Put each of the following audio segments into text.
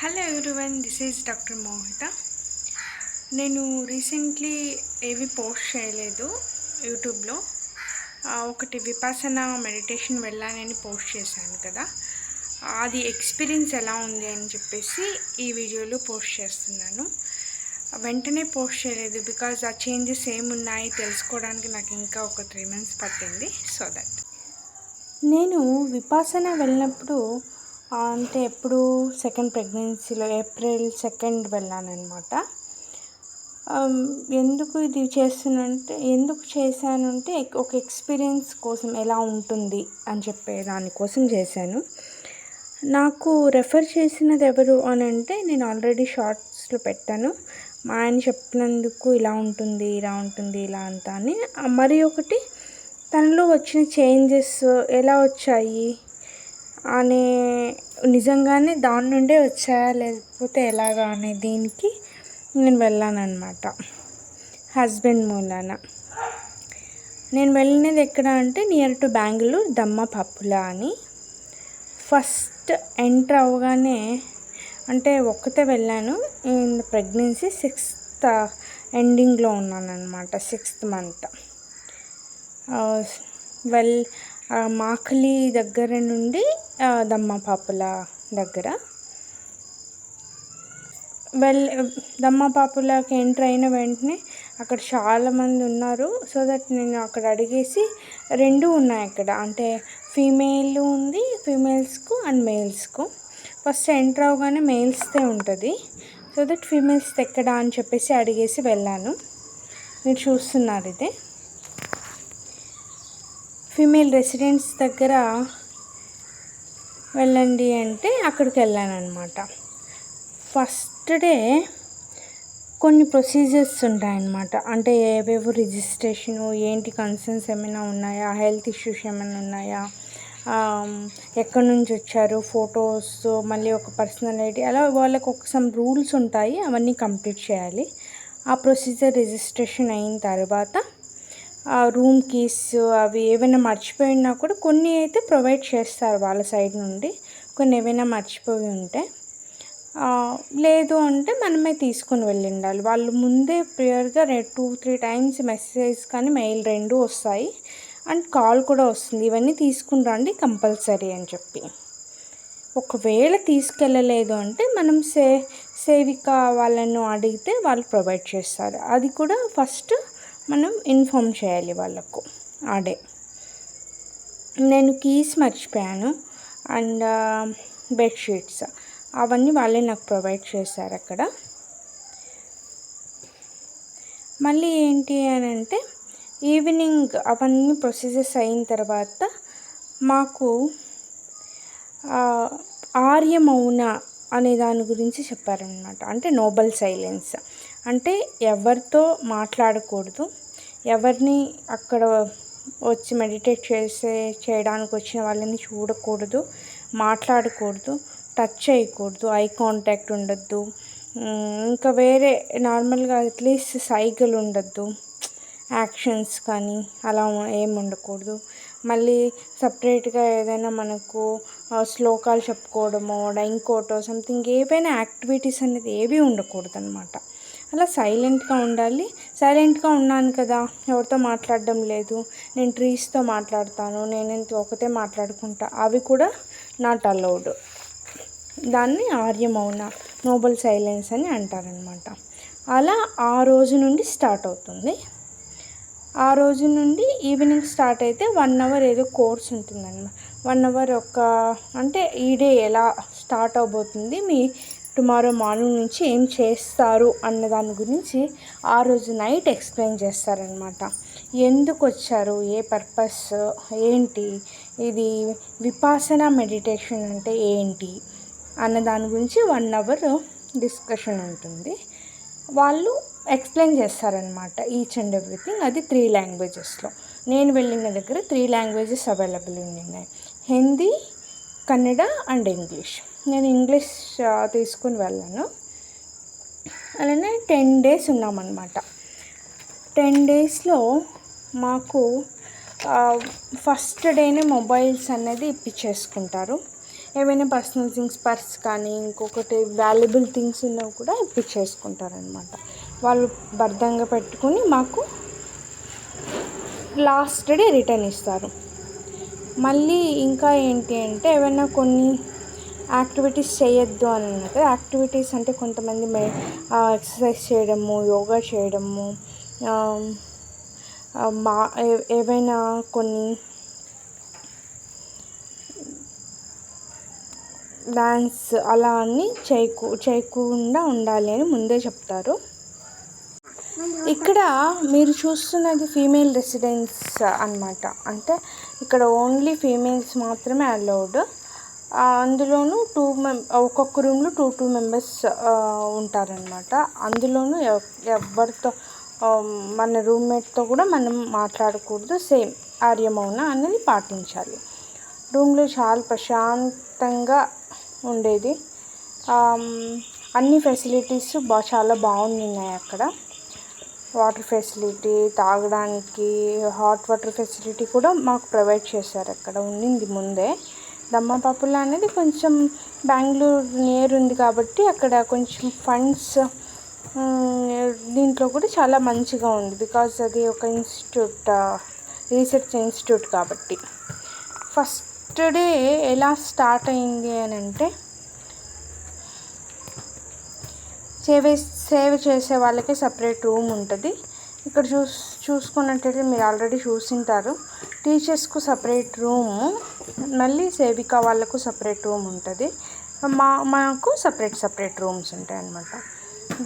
Hello everyone, this is doctor Mohita. నేను recently ఏవి post చేయలేదు యూట్యూబ్లో. ఒకటి విపాసన మెడిటేషన్ వెళ్ళానని పోస్ట్ చేశాను కదా, అది ఎక్స్పీరియన్స్ ఎలా ఉంది అని చెప్పేసి ఈ వీడియోలో పోస్ట్ చేస్తున్నాను. వెంటనే పోస్ట్ చేయలేదు బికాజ్ ఆ చేంజెస్ ఏమున్నాయి తెలుసుకోవడానికి నాకు ఇంకా ఒక 3 months పట్టింది. సో దట్ నేను విపాసన వెళ్ళినప్పుడు అంటే ఎప్పుడు సెకండ్ ప్రెగ్నెన్సీలో ఏప్రిల్ 2 వెళ్ళానన్నమాట. ఎందుకు చేశానంటే ఒక ఎక్స్పీరియన్స్ కోసం ఎలా ఉంటుంది అని చెప్పే దానికోసం చేశాను. నాకు రెఫర్ చేసినది ఎవరు అని అంటే, నేను ఆల్రెడీ షార్ట్స్లో పెట్టాను. మా ఆయన చెప్పినందుకు ఇలా ఉంటుంది ఇలా అంతా అని. మరి ఒకటి, తనలో వచ్చిన చేంజెస్ ఎలా వచ్చాయి అనే, నిజంగానే దాని నుండే వచ్చాయా లేకపోతే ఎలాగా అనే దీనికి నేను వెళ్ళానన్నమాట హస్బెండ్ మూలాన. నేను వెళ్ళినది ఎక్కడ అంటే నియర్ టు బెంగళూరు, దమ్మపప్పుల అని. ఫస్ట్ ఎంటర్ అవగానే అంటే ఒక్కతే వెళ్ళాను. ప్రెగ్నెన్సీ 6th ఎండింగ్లో ఉన్నానన్నమాట, 6th month. మాఖలి దగ్గర నుండి దమ్మపాపుల దగ్గర దమ్మపాపులకి ఎంటర్ అయిన వెంటనే అక్కడ చాలామంది ఉన్నారు. సో దట్ నేను అక్కడ అడిగేసి, 2 ఉన్నాయి అక్కడ, అంటే ఫీమేల్ ఉంది, ఫీమేల్స్కు అండ్ మేల్స్కు. ఫస్ట్ ఎంటర్ అవగానే మేల్స్దే ఉంటుంది. సో దట్ ఫీమేల్స్ ఎక్కడ అని చెప్పేసి అడిగేసి వెళ్ళాను. మీరు చూస్తున్నారు ఇదే ఫీమేల్ రెసిడెంట్స్ దగ్గర వెళ్ళండి అంటే అక్కడికి వెళ్ళాను అనమాట. ఫస్ట్ డే కొన్ని ప్రొసీజర్స్ ఉంటాయన్నమాట. అంటే ఏవేవో రిజిస్ట్రేషను, ఏంటి కన్సర్న్స్ ఏమైనా ఉన్నాయా, హెల్త్ ఇష్యూస్ ఏమైనా ఉన్నాయా, ఎక్కడి నుంచి వచ్చారు, ఫొటోస్, మళ్ళీ ఒక పర్సనల్ ఐడి, అలా వాళ్ళకు ఒక సమ్ రూల్స్ ఉంటాయి, అవన్నీ కంప్లీట్ చేయాలి. ఆ ప్రొసీజర్ రిజిస్ట్రేషన్ అయిన తర్వాత రూమ్ కీస్ అవి ఏమైనా మర్చిపోయినా కూడా కొన్ని అయితే ప్రొవైడ్ చేస్తారు వాళ్ళ సైడ్ నుండి. కొన్ని ఏమైనా మర్చిపోయి ఉంటే, లేదు అంటే మనమే తీసుకొని వెళ్ళి ఉండాలి. వాళ్ళు ముందే ప్రియర్గా 2-3 times మెసేజ్ కానీ మెయిల్ 2 వస్తాయి, అండ్ కాల్ కూడా వస్తుంది, ఇవన్నీ తీసుకుని రండి కంపల్సరీ అని చెప్పి. ఒకవేళ తీసుకెళ్ళలేదు అంటే మనం సేవిక వాళ్ళను అడిగితే వాళ్ళు ప్రొవైడ్ చేస్తారు. అది కూడా ఫస్ట్ మనం ఇన్ఫామ్ చేయాలి వాళ్ళకు ఆ డే. నేను కీస్ మర్చిపోయాను అండ్ బెడ్షీట్స్, అవన్నీ వాళ్ళే నాకు ప్రొవైడ్ చేశారు అక్కడ. మళ్ళీ ఏంటి అని అంటే, ఈవినింగ్ అవన్నీ ప్రొసీజర్స్ అయిన తర్వాత మాకు ఆర్యమౌన అనే దాని గురించి చెప్పారనమాట. అంటే నోబల్ సైలెన్స్, అంటే ఎవరితో మాట్లాడకూడదు, ఎవరిని అక్కడ వచ్చి మెడిటేట్ చేయడానికి వచ్చిన వాళ్ళని చూడకూడదు, మాట్లాడకూడదు, టచ్ చేయకూడదు, ఐ కాంటాక్ట్ ఉండద్దు, ఇంకా వేరే నార్మల్గా అట్లీస్ట్ సైకిల్ ఉండద్దు, యాక్షన్స్ కానీ అలా ఏమి ఉండకూడదు. మళ్ళీ సపరేట్గా ఏదైనా మనకు శ్లోకాలు చెప్పుకోవడమో, ఇంకోటో సంథింగ్ ఏవైనా యాక్టివిటీస్ అనేది ఏవి ఉండకూడదు అనమాట. అలా సైలెంట్గా ఉండాలి. సైలెంట్గా ఉన్నాను కదా, ఎవరితో మాట్లాడడం లేదు, నేను ట్రీస్తో మాట్లాడతాను, నేను ఒకటే మాట్లాడుకుంటా, అవి కూడా నాట్ అలౌడ్. దాన్ని ఆర్యమౌన, నోబల్ సైలెన్స్ అని అంటారనమాట. అలా ఆ రోజు నుండి స్టార్ట్ అవుతుంది. ఆ రోజు నుండి ఈవినింగ్ స్టార్ట్ అయితే 1 hour ఏదో కోర్స్ ఉంటుందన్నమాట. 1 hour అంటే ఈ డే ఎలా స్టార్ట్ అవబోతుంది, మీ టుమారో మార్నింగ్ నుంచి ఏం చేస్తారు అన్న దాని గురించి ఆ రోజు నైట్ ఎక్స్ప్లెయిన్ చేస్తారనమాట. ఎందుకు వచ్చారు, ఏ పర్పస్ ఏంటి, ఇది విపాసన మెడిటేషన్ అంటే ఏంటి అన్న దాని గురించి 1 hour డిస్కషన్ ఉంటుంది. వాళ్ళు ఎక్స్ప్లెయిన్ చేస్తారనమాట ఈచ్ అండ్ ఎవ్రీథింగ్. అది 3 languagesలో. నేను వెళ్ళిన దగ్గర 3 languages అవైలబుల్ ఉన్నాయి: హిందీ, కన్నడ అండ్ ఇంగ్లీష్. నేను ఇంగ్లీష్ తీసుకుని వెళ్ళాను. అలానే 10 days ఉన్నామన్నమాట. 10 daysలో మాకు ఫస్ట్ డేనే మొబైల్స్ అనేది ఇప్పించేసుకుంటారు. ఏవైనా పర్సనల్ థింగ్స్, పర్స్ కానీ ఇంకొకటి వాల్యుబుల్ థింగ్స్ ఉన్నవి కూడా ఇప్పించేసుకుంటారనమాట. వాళ్ళు భద్రంగా పెట్టుకుని మాకు లాస్ట్ డే రిటర్న్ ఇస్తారు. మళ్ళీ ఇంకా ఏంటి అంటే ఏమైనా కొన్ని యాక్టివిటీస్ చేయొద్దు అని అన్నారు. యాక్టివిటీస్ అంటే కొంతమంది ఎక్సర్సైజ్ చేయడము, యోగా చేయడము, ఏవైనా కొన్ని డాన్స్ అలా అన్నీ చేయకుండా ఉండాలి అని ముందే చెప్తారు. ఇక్కడ మీరు చూస్తున్నది ఫీమేల్ రెసిడెన్స్ అన్నమాట. అంటే ఇక్కడ ఓన్లీ ఫీమేల్స్ మాత్రమే అలౌడ్. అందులోనూ ఒక్కొక్క రూమ్లో 2 మెంబర్స్ ఉంటారనమాట. అందులోనూ ఎవరితో మన రూమ్మేట్తో కూడా మనం మాట్లాడకూడదు. సేమ్ ఆర్యమౌన అనేది పాటించాలి. రూమ్లో చాలా ప్రశాంతంగా ఉండేది. అన్ని ఫెసిలిటీస్ చాలా బాగున్నాయి అక్కడ. వాటర్ ఫెసిలిటీ, తాగడానికి హాట్ వాటర్ ఫెసిలిటీ కూడా మాకు ప్రొవైడ్ చేశారు. అక్కడ ఉండింది ముందే. దమ్మపాపుల అనేది కొంచెం బెంగళూరు నియర్ ఉంది కాబట్టి అక్కడ కొంచెం ఫండ్స్ దీంట్లో కూడా చాలా మంచిగా ఉంది. బికాజ్ అది ఒక ఇన్స్టిట్యూట్, రీసెర్చ్ ఇన్స్టిట్యూట్ కాబట్టి. ఫస్ట్ డే ఎలా స్టార్ట్ అయింది అని అంటే సేవ చేసే వాళ్ళకి సపరేట్ రూమ్ ఉంటుంది. ఇక్కడ చూసుకున్నట్టయితే మీరు ఆల్రెడీ చూసింటారు. టీచర్స్కు సపరేట్ రూము, మళ్ళీ సేవిక వాళ్ళకు సపరేట్ రూమ్ ఉంటుంది. మాకు సపరేట్ రూమ్స్ ఉంటాయి అన్నమాట.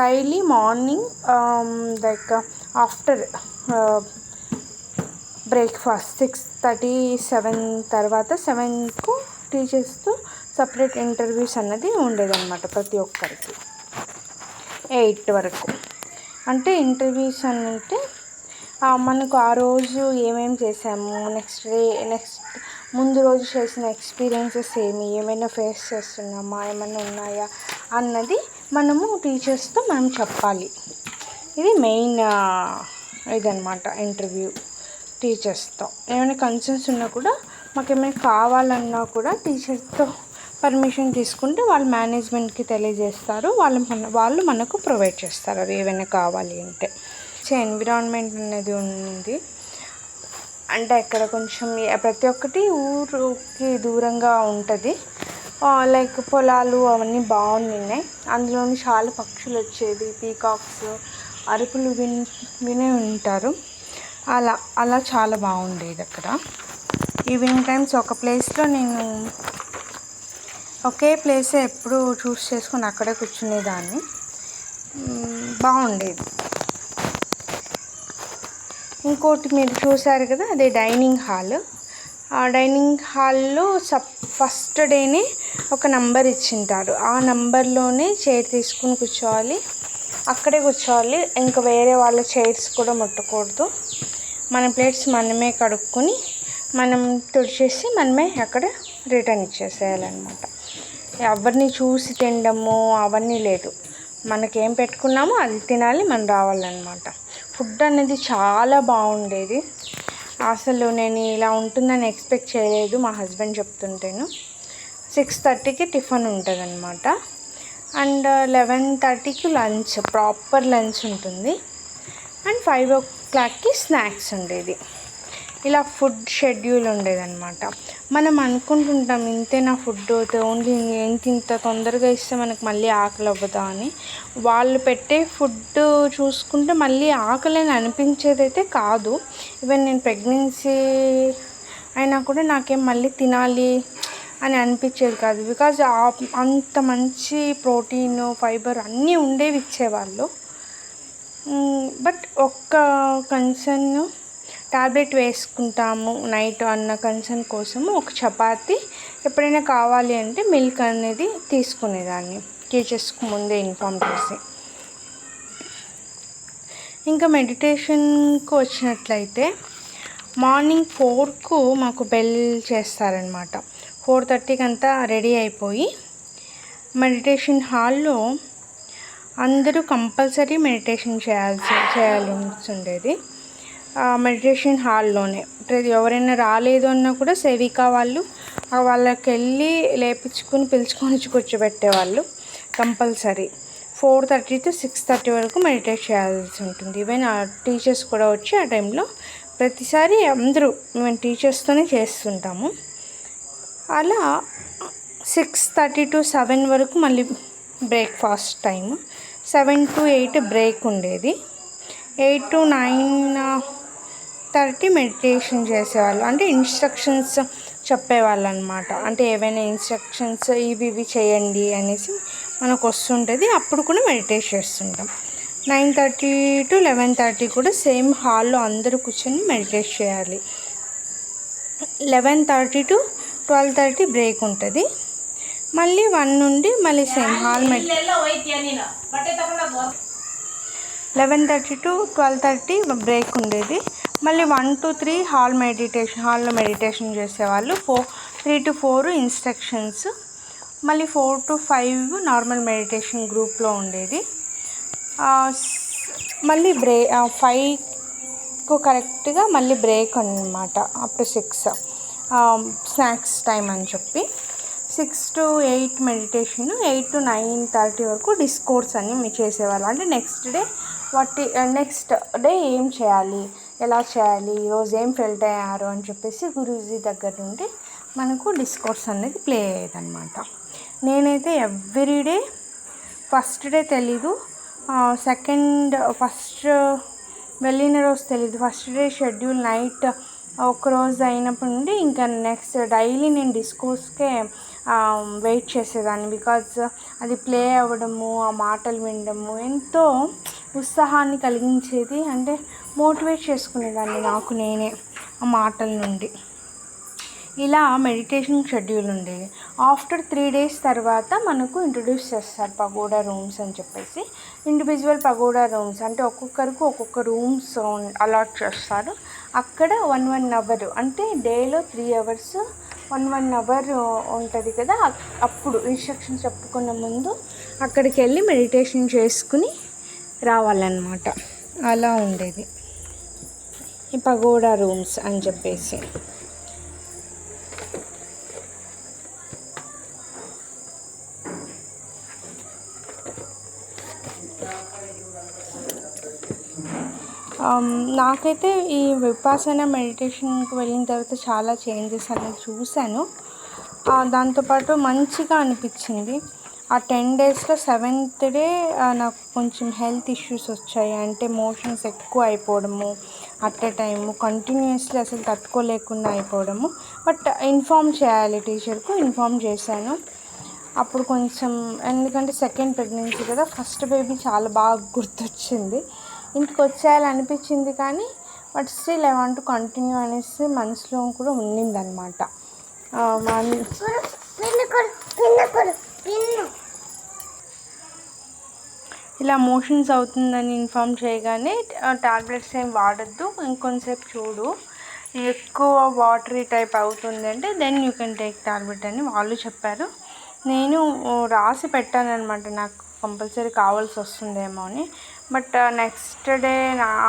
Daily morning like after breakfast 6:30, 7 తర్వాత 7కు టీచర్స్తో సపరేట్ ఇంటర్వ్యూస్ అన్నది ఉండేదన్నమాట ప్రతి ఒక్కరికి. 8 వరకు అంటే ఇంటర్వ్యూస్ అని అంటే మనకు ఆ రోజు ఏమేమి చేసాము, నెక్స్ట్ ముందు రోజు చేసిన ఎక్స్పీరియన్సెస్ ఏమైనా ఫేస్ చేస్తున్నామా, ఏమైనా ఉన్నాయా అన్నది మనము టీచర్స్తో మనం చెప్పాలి. ఇది మెయిన్ ఇదన్నమాట ఇంటర్వ్యూ. టీచర్స్తో ఏమైనా కన్సర్న్స్ ఉన్నా కూడా, మాకు ఏమైనా కావాలన్నా కూడా టీచర్స్తో పర్మిషన్ తీసుకుంటే వాళ్ళు మేనేజ్మెంట్కి తెలియజేస్తారు. వాళ్ళు మనకు ప్రొవైడ్ చేస్తారు అవి ఏమైనా కావాలి అంటే. ఎన్విరాన్మెంట్ అనేది ఉంది. అంటే అక్కడ కొంచెం ప్రతి ఒక్కటి ఊరికి దూరంగా ఉంటుంది. లైక్ పొలాలు అవన్నీ బాగున్నాయి. అందులోని చాలా పక్షులు వచ్చేది, పీకాక్స్ అరుపులు వినే ఉంటారు. అలా చాలా బాగుండేది అక్కడ. ఈవినింగ్ టైమ్స్ ఒక ప్లేస్లో నేను ఒకే ప్లేసే ఎప్పుడు చూస్ చేసుకుని అక్కడే కూర్చునేదాన్ని. బాగుండేది. ఇంకోటి మీరు చూసారు కదా, అదే డైనింగ్ హాల్. ఆ డైనింగ్ హాల్లో ఫస్ట్ డేనే ఒక నంబర్ ఇచ్చింటారు. ఆ నంబర్లోనే చైర్ తీసుకుని కూర్చోవాలి, అక్కడే కూర్చోవాలి. ఇంకా వేరే వాళ్ళ చైర్స్ కూడా ముట్టకూడదు. మన ప్లేట్స్ మనమే కడుక్కొని మనం తుడిచేసి మనమే అక్కడ రిటర్న్ ఇచ్చేసేయాలన్నమాట. ఎవరిని చూసి తినడము అవన్నీ లేదు. మనకేం పెట్టుకున్నామో అది తినాలి, మనం రావాలన్నమాట. ఫుడ్ అనేది చాలా బాగుండేది. అసలు నేను ఇలా ఉంటుందని ఎక్స్పెక్ట్ చేయలేదు. మా హస్బెండ్ చెప్తుంటేను 6:30కి టిఫిన్ ఉంటుంది అన్నమాట. అండ్ 11:30కి లంచ్, ప్రాపర్ లంచ్ ఉంటుంది. అండ్ 5 o'clockకి స్నాక్స్ ఉండేది. ఇలా ఫుడ్ షెడ్యూల్ ఉండేదన్నమాట. మనం అనుకుంటుంటాం ఇంతేనా ఫుడ్, ఓన్లీ ఇంత తొందరగా ఇస్తే మనకు మళ్ళీ ఆకలి అవ్వదా అని. వాళ్ళు పెట్టే ఫుడ్ చూసుకుంటే మళ్ళీ ఆకలి అని అనిపించేదైతే కాదు. ఈవెన్ నేను ప్రెగ్నెన్సీ అయినా కూడా నాకేం మళ్ళీ తినాలి అని అనిపించేది కాదు. బికాజ్ అంత మంచి ప్రోటీన్, ఫైబర్ అన్నీ ఉండేవి ఇచ్చేవాళ్ళు. బట్ ఒక్క కన్సర్న్, టాబ్లెట్ వేసుకుంటాము నైట్ అన్న కన్సర్న్ కోసము ఒక చపాతి ఎప్పుడైనా కావాలి అంటే మిల్క్ అనేది తీసుకునేదాన్ని టీచర్స్కి ముందే ఇన్ఫామ్ చేసి. ఇంకా మెడిటేషన్కి వచ్చినట్లయితే మార్నింగ్ 4కు మాకు బెల్ చేస్తారనమాట. 4:30కి అంతా రెడీ అయిపోయి మెడిటేషన్ హాల్లో అందరూ కంపల్సరీ మెడిటేషన్ చేయాల్సి ఉండేది. మెడిటేషన్ హాల్లోనే ఎవరైనా రాలేదు అన్నా కూడా సేవికా వాళ్ళు వాళ్ళకి వెళ్ళి లేపించుకుని పిలుచుకొని కూర్చోబెట్టేవాళ్ళు కంపల్సరీ. 4:30 to 6:30 వరకు మెడిటేట్ చేయాల్సి ఉంటుంది. ఈవెన్ ఆ టీచర్స్ కూడా వచ్చి ఆ టైంలో ప్రతిసారి అందరూ మేము టీచర్స్తోనే చేస్తుంటాము. అలా 6:30 to 7 వరకు మళ్ళీ బ్రేక్ఫాస్ట్ టైం, 7 to 8 బ్రేక్ ఉండేది, 8 to 9:30 మెడిటేషన్ చేసేవాళ్ళు. అంటే ఇన్స్ట్రక్షన్స్ చెప్పేవాళ్ళు అనమాట. అంటే ఏవైనా ఇన్స్ట్రక్షన్స్ ఇవి చేయండి అనేసి మనకు వస్తుంటుంది. అప్పుడు కూడా మెడిటేట్ చేస్తుంటాం. 9:30 to 11:30 కూడా సేమ్ హాల్లో అందరూ కూర్చొని మెడిటేట్ చేయాలి. 11:30 to 12:30 బ్రేక్ ఉంటుంది. మళ్ళీ 1 నుండి మళ్ళీ సేమ్ హాల్ 11:30 to 12:30 బ్రేక్ ఉండేది. మళ్ళీ 1 to 3 హాల్లో మెడిటేషన్ చేసేవాళ్ళు. 3 to 4 ఇన్స్ట్రక్షన్స్, మళ్ళీ 4 to 5 నార్మల్ మెడిటేషన్ గ్రూప్లో ఉండేది. మళ్ళీ 5కు కరెక్ట్గా మళ్ళీ బ్రేక్ అన్నమాట. అప్ టు 6 స్నాక్స్ టైం అని చెప్పి 6 to 8 మెడిటేషన్, 8 to 9:30 వరకు డిస్కోర్స్ అని మేము చేసేవాళ్ళం. అంటే నెక్స్ట్ డే ఏం చేయాలి, ఎలా చేయాలి, ఈరోజు ఏం ఫెయిల్ అయ్యారు అని చెప్పేసి గురూజీ దగ్గర నుండి మనకు డిస్కోర్స్ అనేది ప్లే అయ్యేదన్నమాట. నేనైతే ఎవ్రీడే ఫస్ట్ డే తెలీదు, ఫస్ట్ వెళ్ళిన రోజు తెలీదు, ఫస్ట్ డే షెడ్యూల్ నైట్ ఒకరోజు అయినప్పటి నుండి ఇంకా నెక్స్ట్ డైలీ నేను డిస్కోర్స్కే వెయిట్ చేసేదాన్ని. బికాజ్ అది ప్లే అవ్వడము, ఆ మాటలు వినడము ఎంతో ఉత్సాహాన్ని కలిగించేది. అంటే మోటివేట్ చేసుకునేదాన్ని నాకు నేనే ఆ మాటల నుండి. ఇలా మెడిటేషన్ షెడ్యూల్ ఉండేది. ఆఫ్టర్ 3 days తర్వాత మనకు ఇంట్రడ్యూస్ చేస్తారు పగోడా రూమ్స్ అని చెప్పేసి. ఇండివిజువల్ పగోడా రూమ్స్ అంటే ఒక్కొక్కరికి ఒక్కొక్క రూమ్స్ అలాట్ చేస్తారు. అక్కడ 1 hour అంటే డేలో 3 hours 1 hour ఉంటుంది కదా. అప్పుడు ఇన్స్ట్రక్షన్స్ చెప్పుకున్న ముందు అక్కడికి వెళ్ళి మెడిటేషన్ చేసుకుని రావాలన్నమాట. అలా ఉండేది ఈ పగోడా రూమ్స్ అని చెప్పేసి. నాకైతే ఈ విపాసన మెడిటేషన్కి వెళ్ళిన తర్వాత చాలా చేంజెస్ అనేది చూశాను. దాంతోపాటు మంచిగా అనిపించింది. ఆ 10 daysలో 7th day నాకు కొంచెం హెల్త్ ఇష్యూస్ వచ్చాయి. అంటే మోషన్స్ ఎక్కువ అయిపోవడము, అట్ ఎ టైము కంటిన్యూస్లీ అసలు తట్టుకోలేకుండా అయిపోవడము. బట్ ఇన్ఫామ్ చేయాలి, టీచర్కు ఇన్ఫామ్ చేశాను. అప్పుడు కొంచెం, ఎందుకంటే సెకండ్ ప్రెగ్నెన్సీ కదా, ఫస్ట్ బేబీ చాలా బాగా గుర్తొచ్చింది. ఇంటికి వచ్చేయాలనిపించింది కానీ but still I want to continue అనేసి మనసులో కూడా ఉండిందనమాట. ఇలా మోషన్స్ అవుతుందని ఇన్ఫామ్ చేయగానే టాబ్లెట్స్ ఏం వాడద్దు, ఇంకొంతసేపు చూడు, ఎక్కువ వాటరీ టైప్ అవుతుంది అంటే then you can take tablet అని వాళ్ళు చెప్పారు. నేను రాసి పెట్టానమాట, నాకు కంపల్సరీ కావాల్సి వస్తుందేమో అని. బట్ నెక్స్ట్ డే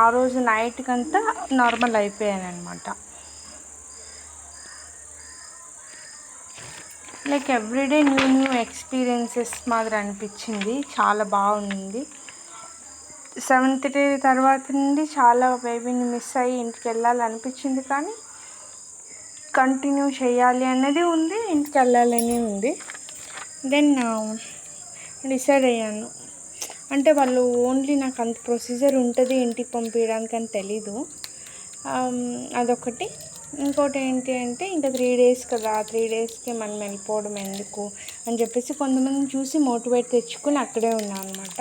ఆ రోజు నైట్కంతా నార్మల్ అయిపోయాను అనమాట. లైక్ ఎవ్రీడే న్యూ ఎక్స్పీరియన్సెస్ మాదిరి అనిపించింది. చాలా బాగుంది. 7th day తర్వాత నుండి చాలా బేబీని మిస్ అయ్యి ఇంటికి వెళ్ళాలనిపించింది, కానీ కంటిన్యూ చేయాలి అనేది ఉంది, ఇంటికి వెళ్ళాలని ఉంది. దెన్ డిసైడ్ అయ్యాను. అంటే వాళ్ళు ఓన్లీ నాకు అంత ప్రొసీజర్ ఉంటుంది ఇంటికి పంపించడానికి అని తెలీదు, అదొకటి. ఇంకోటి ఏంటి అంటే ఇంకా 3 days కదా, 3 daysకి మనం వెళ్ళిపోవడం ఎందుకు అని చెప్పేసి కొంతమందిని చూసి మోటివేట్ తెచ్చుకుని అక్కడే ఉన్నాను అనమాట.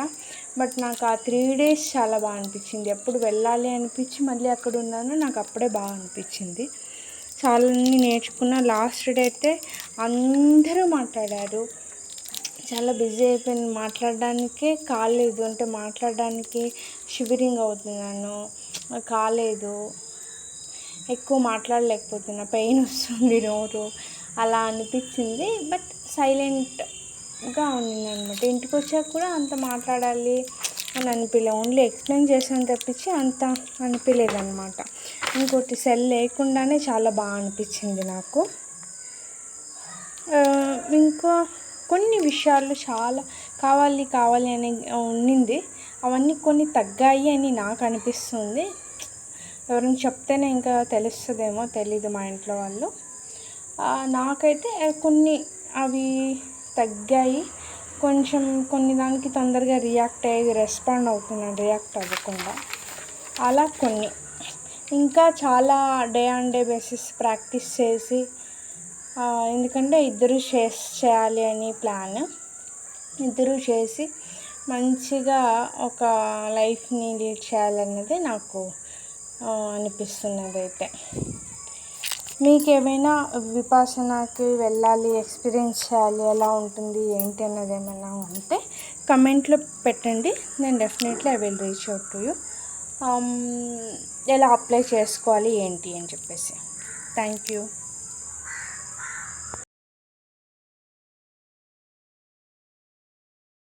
బట్ నాకు ఆ 3 days చాలా బాగా అనిపించింది. ఎప్పుడు వెళ్ళాలి అనిపించి మళ్ళీ అక్కడ ఉన్నాను, నాకు అప్పుడే బాగా అనిపించింది. చాలా నేర్చుకున్న. లాస్ట్ డే అయితే అందరూ మాట్లాడారు. చాలా బిజీ అయిపోయింది, మాట్లాడడానికే కాలేదు. అంటే మాట్లాడడానికి షివరింగ్ అవుతున్నాను, కాలేదు, ఎక్కువ మాట్లాడలేకపోతున్నా, పెయిన్ వస్తుంది నోరు, అలా అనిపించింది. బట్ సైలెంట్గా ఉండిందనమాట. ఇంటికి వచ్చాక కూడా అంత మాట్లాడాలి అని అనిపించలేదు, ఓన్లీ ఎక్స్ప్లెయిన్ చేసాను తప్పించి అంత అనిపించలేదన్నమాట. ఇంకోటి సెల్ లేకుండానే చాలా బాగా అనిపించింది నాకు. ఇంకా కొన్ని విషయాలు చాలా కావాలి కావాలి అని ఉండింది. అవన్నీ కొన్ని తగ్గాయి అని నాకు అనిపిస్తుంది. ఎవరైనా చెప్తేనే ఇంకా తెలుస్తుందేమో తెలీదు మా ఇంట్లో వాళ్ళు. నాకైతే కొన్ని అవి తగ్గాయి. కొంచెం కొన్ని దానికి తొందరగా రియాక్ట్ అయ్యి రెస్పాండ్ అవుతున్నాను రియాక్ట్ అవ్వకుండా. అలా కొన్ని ఇంకా చాలా day on day basis practice చేసి ఎందుకంటే ఇద్దరు చేయాలి అని ప్లాన్. ఇద్దరు చేసి మంచిగా ఒక లైఫ్ని లీడ్ చేయాలన్నది నాకు అనిపిస్తున్నది. అయితే మీకు ఏమైనా విపాసనకి వెళ్ళాలి, ఎక్స్పీరియన్స్ చేయాలి, ఎలా ఉంటుంది ఏంటి అన్నది ఏమైనా ఉంటే కమెంట్లో పెట్టండి. నేను definitely I will reach out to you. ఎలా అప్లై చేసుకోవాలి ఏంటి అని చెప్పేసి. Thank you.